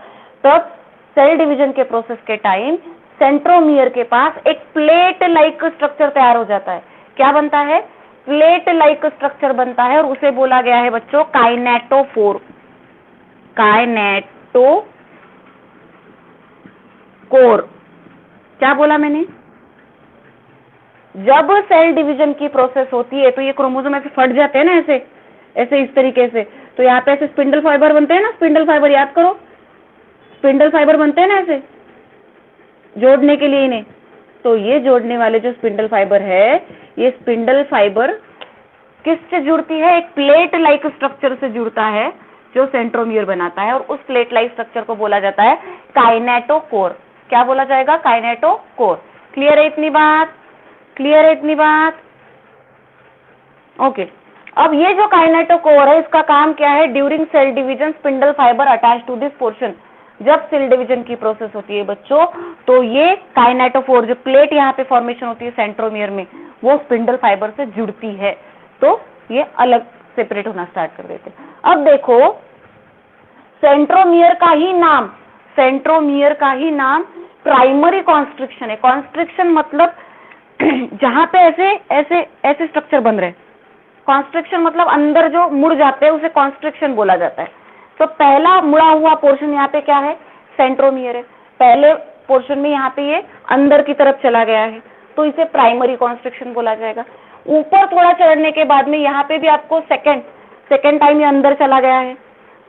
तब सेल डिवीजन के प्रोसेस के टाइम सेंट्रोमियर के पास एक प्लेट लाइक स्ट्रक्चर तैयार हो जाता है। क्या बनता है? प्लेट लाइक स्ट्रक्चर बनता है, और उसे बोला गया है बच्चों काइनेटोफोर। काइनेटोकोर। क्या बोला मैंने? जब सेल डिवीजन की प्रोसेस होती है तो ये क्रोमोसोम ऐसे फट जाते हैं ना, ऐसे ऐसे इस तरीके से, तो यहाँ पे ऐसे स्पिंडल फाइबर बनते हैं ना, स्पिंडल फाइबर याद करो, स्पिंडल फाइबर बनते हैं ना ऐसे जोड़ने के लिए इन्हें। तो ये जोड़ने वाले जो स्पिंडल फाइबर है, ये स्पिंडल फाइबर किससे जुड़ती है? एक प्लेट लाइक स्ट्रक्चर से जुड़ता है जो सेंट्रोमियर बनाता है, और उस प्लेट लाइक स्ट्रक्चर को बोला जाता है काइनेटोकोर। क्या बोला जाएगा? काइनेटोकोर। क्लियर है इतनी बात? क्लियर है इतनी बात? ओके। अब ये जो काइनेटोकोर है, इसका काम क्या है? During cell division spindle fibre attach to this portion. जब सेल डिवीजन की प्रोसेस होती है बच्चों, तो ये काइनेटोफोर, जो प्लेट यहाँ पे फॉर्मेशन होती है सेंट्रोमियर में, वो स्पिंडल फाइबर से जुड़ती है, तो ये अलग सेपरेट होना स्टार्ट कर देते हैं। अब देखो, सेंट्रोमियर का ही नाम, सेंट्रोमियर का ही नाम प्राइमरी कॉन्स्ट्रिक्शन है। कॉन्स्ट्रिक्शन मतलब जहां पे ऐसे ऐसे ऐसे स्ट्रक्चर बन रहे, कॉन्स्ट्रिक्शन मतलब अंदर जो मुड़ जाते हैं, उसे कॉन्स्ट्रिक्शन बोला जाता है। तो पहला मुड़ा हुआ पोर्शन यहाँ पे क्या है? सेंट्रोमियर है। पहले पोर्शन में यहाँ पे ये अंदर की तरफ चला गया है, तो इसे प्राइमरी कॉन्स्ट्रिक्शन बोला जाएगा। ऊपर थोड़ा चढ़ने के बाद में यहाँ पे भी आपको सेकेंड टाइम ये अंदर चला गया है,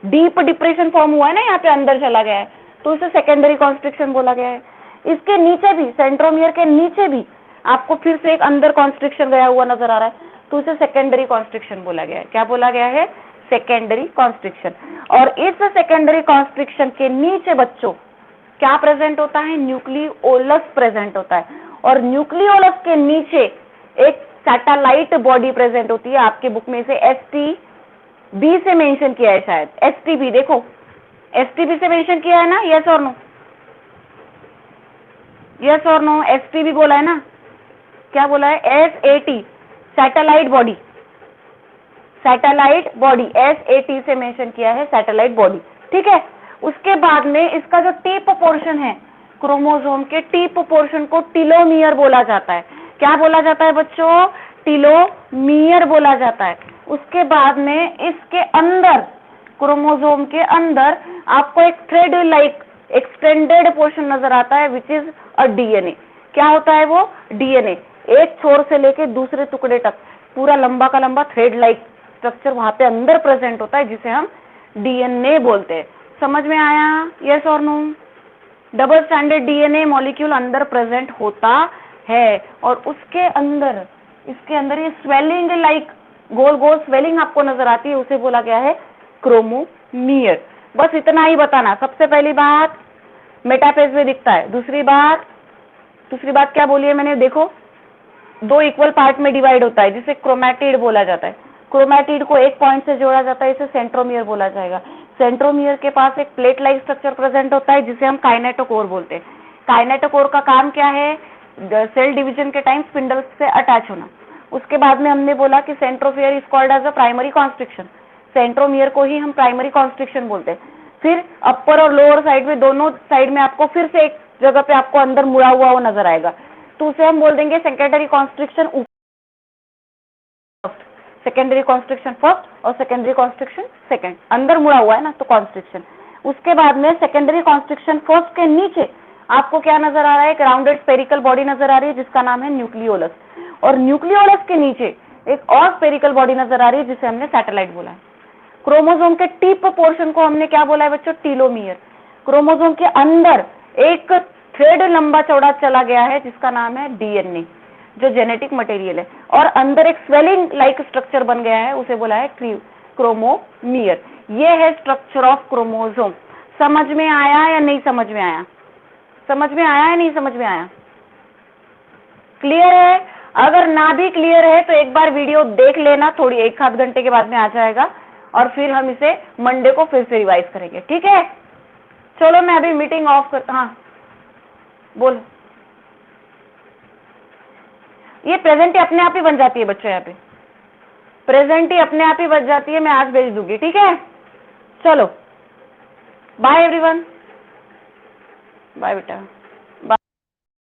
डीप डिप्रेशन फॉर्म हुआ है ना, यहाँ पे अंदर चला गया है, तो इसे सेकेंडरी कॉन्स्ट्रिक्शन बोला गया है। इसके नीचे भी, सेंट्रोमियर के नीचे भी आपको फिर से एक अंदर कॉन्स्ट्रिक्शन गया हुआ नजर आ रहा है, तो इसे सेकेंडरी कॉन्स्ट्रिक्शन बोला गया है। क्या बोला गया है? Secondary constriction. और इस सेकेंडरी कॉन्स्ट्रिक्शन के नीचे बच्चों क्या प्रेजेंट होता है? न्यूक्लियोलस प्रेजेंट होता है, और न्यूक्लियोलस के नीचे एक सैटेलाइट बॉडी प्रेजेंट होती है। आपके बुक में से STB से मेंशन किया है शायद, STB देखो, STB से मेंशन किया है ना? यस और नो? यस और नो? STB बोला है ना? क्या बोला है? SAT, satellite body, satellite body, SAT से मेंशन किया है, सैटेलाइट बॉडी। ठीक है। उसके बाद में इसका जो टिप पोर्शन है, क्रोमोसोम के टिप पोर्शन को टीलोमियर बोला जाता है। क्या बोला जाता है बच्चों? टीलोमियर बोला जाता है। उसके बाद में इसके अंदर, क्रोमोसोम के अंदर आपको एक थ्रेड लाइक एक्सटेंडेड पोर्शन नजर आता है, विच इज अ DNA। क्या होता है वो? DNA। एक छोर से लेके दूसरे टुकड़े तक पूरा लंबा का लंबा थ्रेड लाइक स्ट्रक्चर वहां पे अंदर प्रेजेंट होता है, जिसे हम DNA बोलते हैं। समझ में आया? यस और no? Double standard DNA molecule अंदर प्रेजेंट होता है, और उसके अंदर, इसके अंदर ये स्वेलिंग लाइक गोल गोल स्वेलिंग आपको नजर आती है, उसे बोला गया है क्रोमोमियर। बस इतना ही बताना। सबसे पहली बात, मेटाफेज में दिखता है। दूसरी बात क्या बोली है मैंने, देखो 2 इक्वल पार्ट में डिवाइड होता है जिसे क्रोमैटिड बोला जाता है। क्रोमैटिड को एक पॉइंट से जोड़ा जाता है, इसे सेंट्रोमियर बोला जाएगा। सेंट्रोमियर के पास एक प्लेट लाइक स्ट्रक्चर प्रेजेंट होता है जिसे हम काइनेटोकोर बोलते हैं। काइनेटोकोर का काम क्या है, सेल डिवीजन के टाइम स्पिंडल से अटैच होना। उसके बाद में हमने बोला कि centromere is called as a primary constriction, centromere को ही हम प्राइमरी कॉन्स्ट्रिक्शन बोलते हैं। फिर अपर और लोअर साइड में, दोनों साइड में आपको फिर से एक जगह पे आपको अंदर मुड़ा हुआ वो नजर आएगा, तो उसे हम बोल देंगे secondary constriction. Secondary constriction first और सेकेंडरी कॉन्स्ट्रिक्शन सेकेंड, अंदर मुड़ा हुआ है ना तो कॉन्स्ट्रिक्शन। उसके बाद में सेकेंडरी कॉन्स्ट्रिक्शन फर्स्ट के नीचे आपको क्या नजर आ रहा है, एक राउंडेड स्पेरिकल बॉडी नजर आ रही है जिसका नाम है न्यूक्लियोलस, और न्यूक्लियोलस के नीचे एक और स्पेरिकल बॉडी नजर आ रही है जिसे हमने सैटेलाइट बोला है। क्रोमोसोम के टिप पोर्शन को हमने क्या बोला है बच्चों, टीलोमियर। क्रोमोसोम के अंदर एक थ्रेड लंबा चौड़ा चला गया है जिसका नाम है डीएनए, जो जेनेटिक मटेरियल है, और अंदर एक स्वेलिंग लाइक स्ट्रक्चर बन गया है, उसे बोला है क्रोमोमियर। ये है स्ट्रक्चर ऑफ क्रोमोसोम। समझ में आया या नहीं समझ में आया? समझ में आया या नहीं समझ में आया? क्लियर है? अगर ना भी क्लियर है तो एक बार वीडियो देख लेना, थोड़ी 1 आध घंटे के बाद में आ जाएगा, और फिर हम इसे मंडे को फिर से रिवाइज करेंगे, ठीक है? चलो मैं अभी मीटिंग ऑफ कर, हाँ बोल। ये प्रेजेंट ही अपने आप ही बन जाती है बच्चों, यहाँ पे प्रेजेंट ही अपने आप ही बन जाती है, मैं आज भेज दूंगी, ठीक है? चलो बाय एवरीवन, बाय बेटा।